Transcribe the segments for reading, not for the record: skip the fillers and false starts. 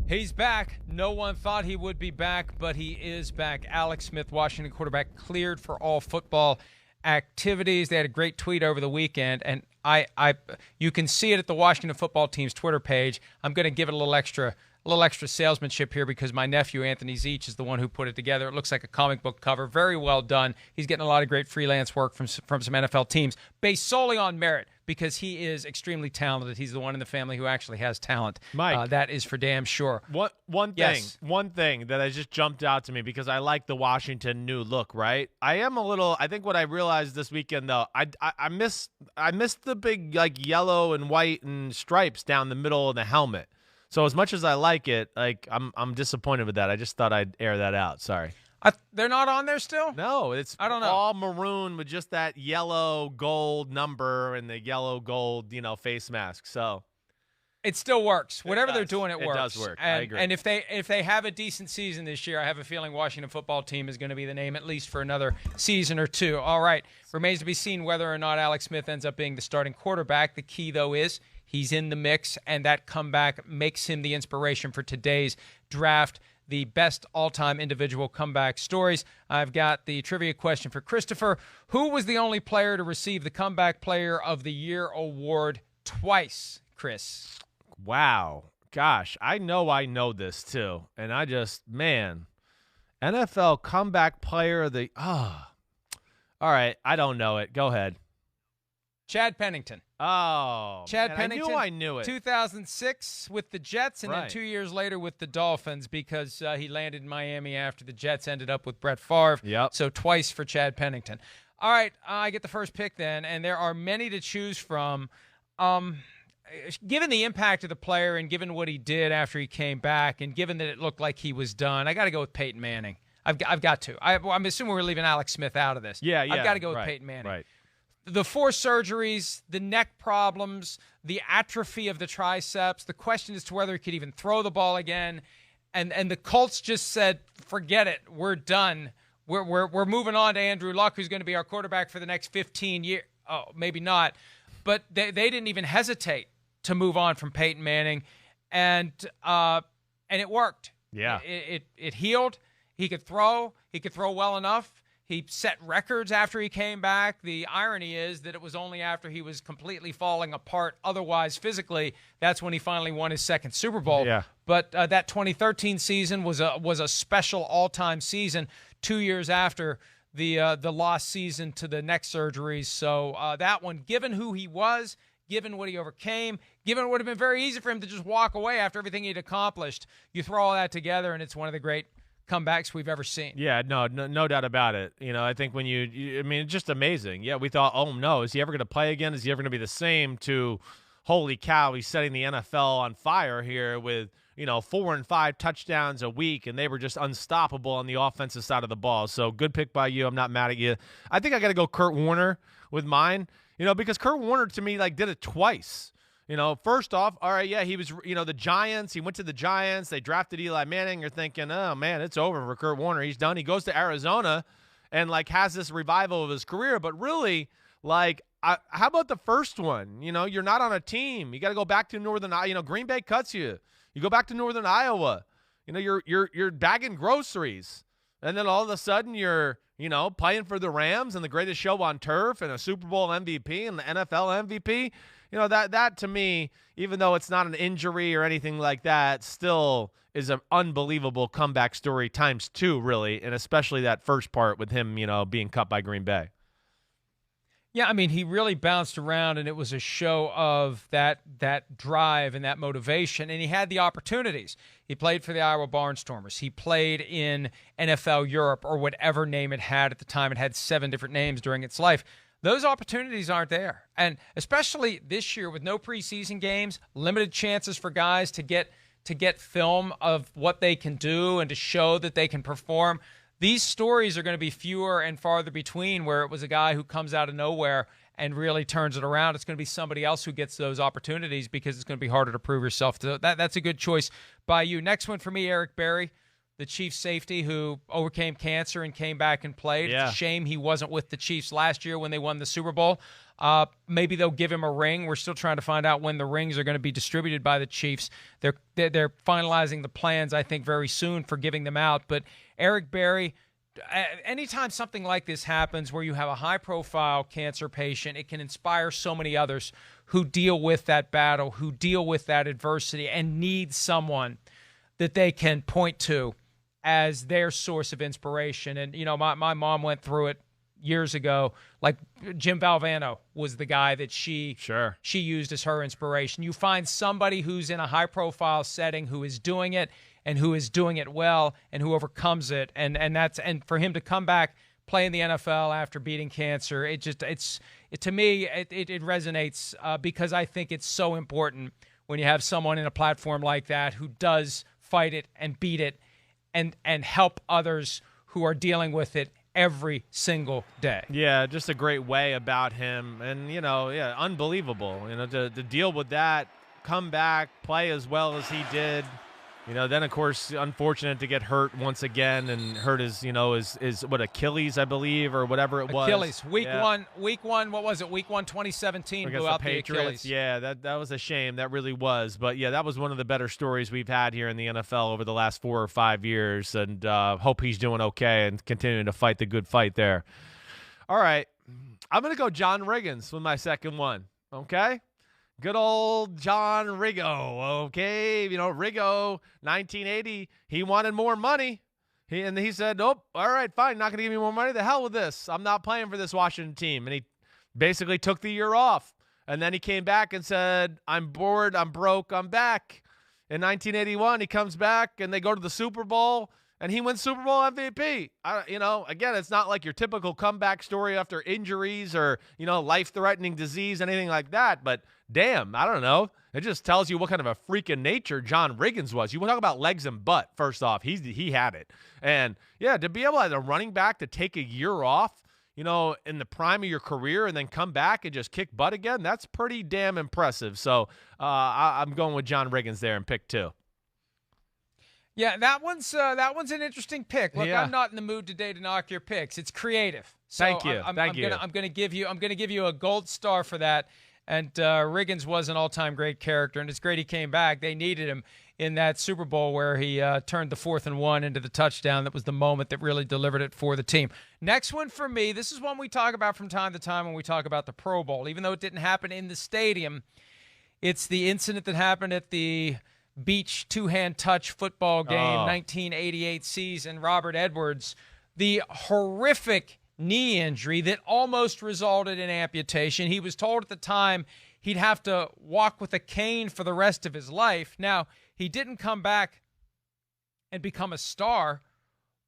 He's back. No one thought he would be back, but he is back. Alex Smith, Washington quarterback, cleared for all football activities. They had a great tweet over the weekend, and you can see it at the Washington football team's Twitter page. I'm going to give it a little extra salesmanship here because my nephew, Anthony Zeach, is the one who put it together. It looks like a comic book cover. Very well done. He's getting a lot of great freelance work from some NFL teams based solely on merit because he is extremely talented. He's the one in the family who actually has talent. Mike. That is for damn sure. One thing that has just jumped out to me because I like the Washington new look, right? I think what I realized this weekend, though, I missed the big like yellow and white and stripes down the middle of the helmet. So as much as I like it, like I'm disappointed with that. I just thought I'd air that out. Sorry. They're not on there still? No, it's I don't know. all maroon with just that yellow gold number and the yellow gold, face mask. So it still works. Whatever they're doing, it works. It does work. And, I agree. And if they have a decent season this year, I have a feeling Washington football team is going to be the name at least for another season or two. All right. Remains to be seen whether or not Alex Smith ends up being the starting quarterback. The key, though, is he's in the mix, and that comeback makes him the inspiration for today's draft. The best all-time individual comeback stories. I've got the trivia question for Christopher. Who was the only player to receive the Comeback Player of the Year award twice, Chris? Wow. Gosh, I know this too. And NFL Comeback Player of the All right, I don't know it. Go ahead. Chad Pennington. Oh, Chad man, Pennington. I knew it. 2006 with the Jets, and then Right. 2 years later with the Dolphins because he landed in Miami after the Jets ended up with Brett Favre. Yep. So twice for Chad Pennington. All right, I get the first pick then, and there are many to choose from. Given the impact of the player and given what he did after he came back, and given that it looked like he was done, I got to go with Peyton Manning. I've got to. I'm assuming we're leaving Alex Smith out of this. Yeah. I've got to go with Peyton Manning. Right. The 4 surgeries, the neck problems, the atrophy of the triceps, the question as to whether he could even throw the ball again, and the Colts just said, forget it, we're done. We're moving on to Andrew Luck, who's going to be our quarterback for the next 15 years. Oh, maybe not. But they didn't even hesitate to move on from Peyton Manning, and it worked. Yeah. It healed. He could throw. He could throw well enough. He set records after he came back. The irony is that it was only after he was completely falling apart otherwise physically, that's when he finally won his second Super Bowl. Yeah. But that 2013 season was a special all-time season 2 years after the lost season to the neck surgeries. So that one, given who he was, given what he overcame, given it would have been very easy for him to just walk away after everything he'd accomplished, you throw all that together, and it's one of the great comebacks we've ever seen. Yeah, no doubt about it. I think when it's just amazing. Yeah, we thought, oh no, is he ever going to play again? Is he ever going to be the same? To, holy cow, he's setting the NFL on fire here with 4 and 5 touchdowns a week, and they were just unstoppable on the offensive side of the ball. So good pick by you. I'm not mad at you. I think I got to go Kurt Warner with mine. Because Kurt Warner to me did it twice. First off, all right, yeah, he was, the Giants. He went to the Giants. They drafted Eli Manning. You're thinking, oh, man, it's over for Kurt Warner. He's done. He goes to Arizona and, has this revival of his career. But really, how about the first one? You're not on a team. You got to go back to Northern Iowa. Green Bay cuts you. You go back to Northern Iowa. You're bagging groceries. And then all of a sudden you're, playing for the Rams and the greatest show on turf and a Super Bowl MVP and the NFL MVP. That to me, even though it's not an injury or anything like that, still is an unbelievable comeback story times 2, really, and especially that first part with him, being cut by Green Bay. Yeah, I mean, he really bounced around, and it was a show of that drive and that motivation, and he had the opportunities. He played for the Iowa Barnstormers. He played in NFL Europe, or whatever name it had at the time. It had 7 different names during its life. Those opportunities aren't there, and especially this year with no preseason games, limited chances for guys to get film of what they can do and to show that they can perform. These stories are going to be fewer and farther between where it was a guy who comes out of nowhere and really turns it around. It's going to be somebody else who gets those opportunities because it's going to be harder to prove yourself. That's a good choice by you. Next one for me, Eric Berry, the Chiefs safety who overcame cancer and came back and played. Yeah. It's a shame he wasn't with the Chiefs last year when they won the Super Bowl. Maybe they'll give him a ring. We're still trying to find out when the rings are going to be distributed by the Chiefs. They're finalizing the plans, I think, very soon for giving them out. But Eric Berry, anytime something like this happens where you have a high-profile cancer patient, it can inspire so many others who deal with that battle, who deal with that adversity, and need someone that they can point to as their source of inspiration. And, my mom went through it years ago. Like Jim Valvano was the guy that she used as her inspiration. You find somebody who's in a high-profile setting who is doing it and who is doing it well and who overcomes it. And for him to come back, play in the NFL after beating cancer, to me, it resonates because I think it's so important when you have someone in a platform like that who does fight it and beat it and help others who are dealing with it every single day. Yeah, just a great way about him. And, unbelievable. To deal with that, come back, play as well as he did. Then, of course, unfortunate to get hurt once again and hurt his Achilles, I believe, or whatever it was. Achilles. Week one, what was it? Week 1, 2017, blew out the Achilles. Yeah, that was a shame. That really was. But, yeah, that was one of the better stories we've had here in the NFL over the last 4 or 5 years. And hope he's doing okay and continuing to fight the good fight there. All right. I'm going to go John Riggins with my second one. Okay? Good old John Riggo, okay? Riggo, 1980, he wanted more money. He said, nope, all right, fine, not going to give me more money. The hell with this. I'm not playing for this Washington team. And he basically took the year off. And then he came back and said, I'm bored, I'm broke, I'm back. In 1981, he comes back, and they go to the Super Bowl, and he wins Super Bowl MVP. Again, it's not like your typical comeback story after injuries or, life-threatening disease, anything like that. But, damn, I don't know. It just tells you what kind of a freak of nature John Riggins was. You want to talk about legs and butt, first off. He had it. And, yeah, to be able as a running back to take a year off, in the prime of your career and then come back and just kick butt again, that's pretty damn impressive. So I'm going with John Riggins there in pick 2. Yeah, that one's an interesting pick. Look, I'm not in the mood today to knock your picks. It's creative. So Thank you. I'm going to give you a gold star for that. And Riggins was an all-time great character, and it's great he came back. They needed him in that Super Bowl where he turned the 4th and 1 into the touchdown. That was the moment that really delivered it for the team. Next one for me, this is one we talk about from time to time when we talk about the Pro Bowl. Even though it didn't happen in the stadium, it's the incident that happened at the beach two-hand touch football game, 1988 season. Robert Edwards, the horrific knee injury that almost resulted in amputation. He was told at the time he'd have to walk with a cane for the rest of his life. Now, he didn't come back and become a star,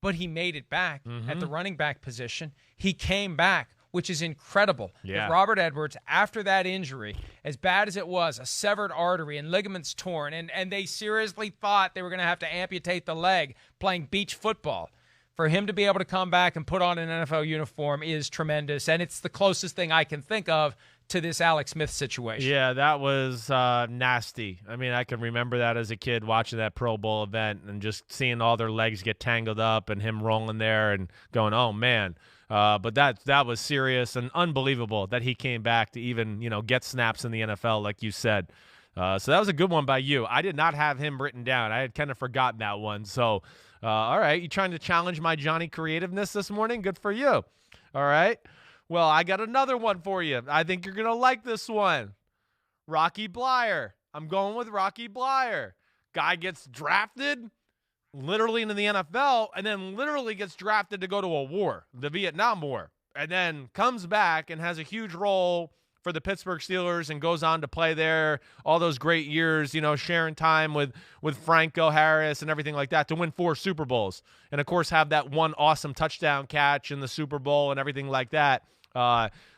but he made it back at the running back position. He came back, which is incredible. Yeah. That Robert Edwards, after that injury, as bad as it was, a severed artery and ligaments torn, and they seriously thought they were going to have to amputate the leg playing beach football. For him to be able to come back and put on an NFL uniform is tremendous, and it's the closest thing I can think of to this Alex Smith situation. Yeah, that was nasty. I mean, I can remember that as a kid watching that Pro Bowl event and just seeing all their legs get tangled up and him rolling there and going, oh, man. But that was serious and unbelievable that he came back to even, get snaps in the NFL, like you said. So that was a good one by you. I did not have him written down. I had kind of forgotten that one. So, all right, you trying to challenge my Johnny creativeness this morning? Good for you. All right. Well, I got another one for you. I think you're going to like this one. Rocky Bleier. I'm going with Rocky Bleier. Guy gets drafted literally into the NFL and then literally gets drafted to go to a war, the Vietnam War, and then comes back and has a huge role for the Pittsburgh Steelers and goes on to play there all those great years, sharing time with Franco Harris and everything like that to win 4 Super Bowls. And, of course, have that one awesome touchdown catch in the Super Bowl and everything like that,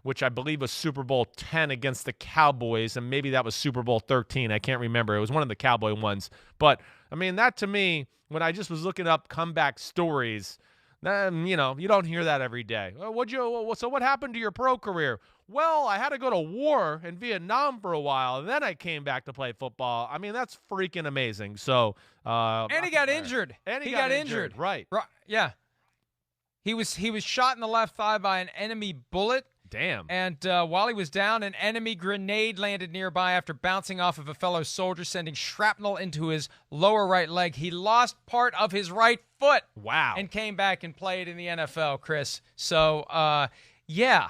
which I believe was Super Bowl 10 against the Cowboys, and maybe that was Super Bowl 13. I can't remember. It was one of the Cowboy ones. But, I mean, that to me, when I just was looking up comeback stories, you don't hear that every day. So what happened to your pro career? Well, I had to go to war in Vietnam for a while, and then I came back to play football. I mean, that's freaking amazing. So, and he got injured. He got injured. Right. Yeah. He was shot in the left thigh by an enemy bullet. Damn. And while he was down, an enemy grenade landed nearby after bouncing off of a fellow soldier, sending shrapnel into his lower right leg. He lost part of his right foot. Wow. And came back and played in the NFL, Chris. So, yeah.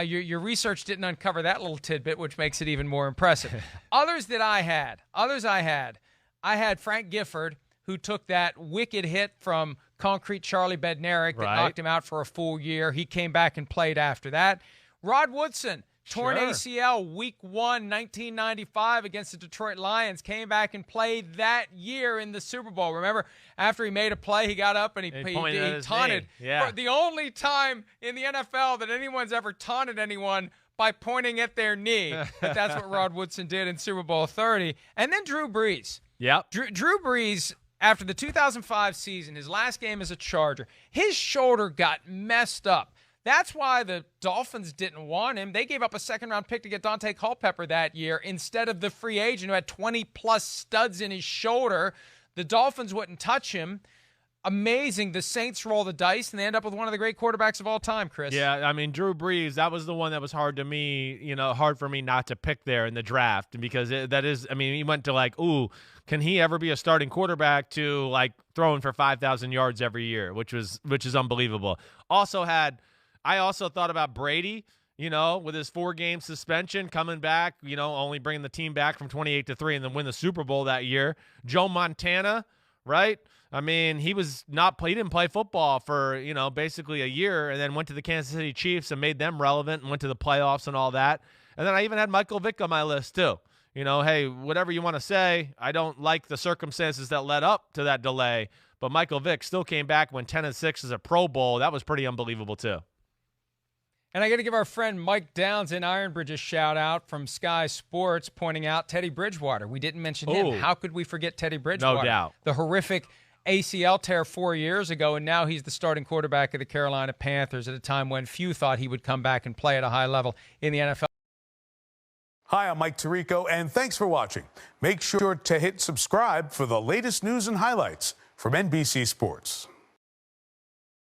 Your research didn't uncover that little tidbit, which makes it even more impressive. Others I had Frank Gifford, who took that wicked hit from Concrete Charlie Bednarik that knocked him out for a full year. He came back and played after that. Rod Woodson, torn ACL week 1, 1995 against the Detroit Lions, came back and played that year in the Super Bowl. Remember, after he made a play, he got up and he taunted. Yeah. For the only time in the NFL that anyone's ever taunted anyone by pointing at their knee. But that's what Rod Woodson did in Super Bowl 30. And then Drew Brees. Yep. Drew Brees, after the 2005 season, his last game as a Charger, his shoulder got messed up. That's why the Dolphins didn't want him. They gave up a second-round pick to get Dante Culpepper that year instead of the free agent who had 20-plus studs in his shoulder. The Dolphins wouldn't touch him. Amazing. The Saints roll the dice, and they end up with one of the great quarterbacks of all time, Chris. Yeah, I mean, Drew Brees, that was the one that was hard for me not to pick there in the draft because he went to like, ooh, can he ever be a starting quarterback to like throwing for 5,000 yards every year, which is unbelievable. I also thought about Brady, with his 4-game suspension coming back, only bringing the team back from 28-3 and then win the Super Bowl that year. Joe Montana, right? I mean, he didn't play football for, basically a year and then went to the Kansas City Chiefs and made them relevant and went to the playoffs and all that. And then I even had Michael Vick on my list too. Hey, whatever you want to say, I don't like the circumstances that led up to that delay, but Michael Vick still came back, went 10-6 as a Pro Bowl. That was pretty unbelievable too. And I got to give our friend Mike Downs in Ironbridge a shout-out from Sky Sports, pointing out Teddy Bridgewater. We didn't mention him. How could we forget Teddy Bridgewater? No doubt. The horrific ACL tear 4 years ago, and now he's the starting quarterback of the Carolina Panthers at a time when few thought he would come back and play at a high level in the NFL. Hi, I'm Mike Tirico, and thanks for watching. Make sure to hit subscribe for the latest news and highlights from NBC Sports.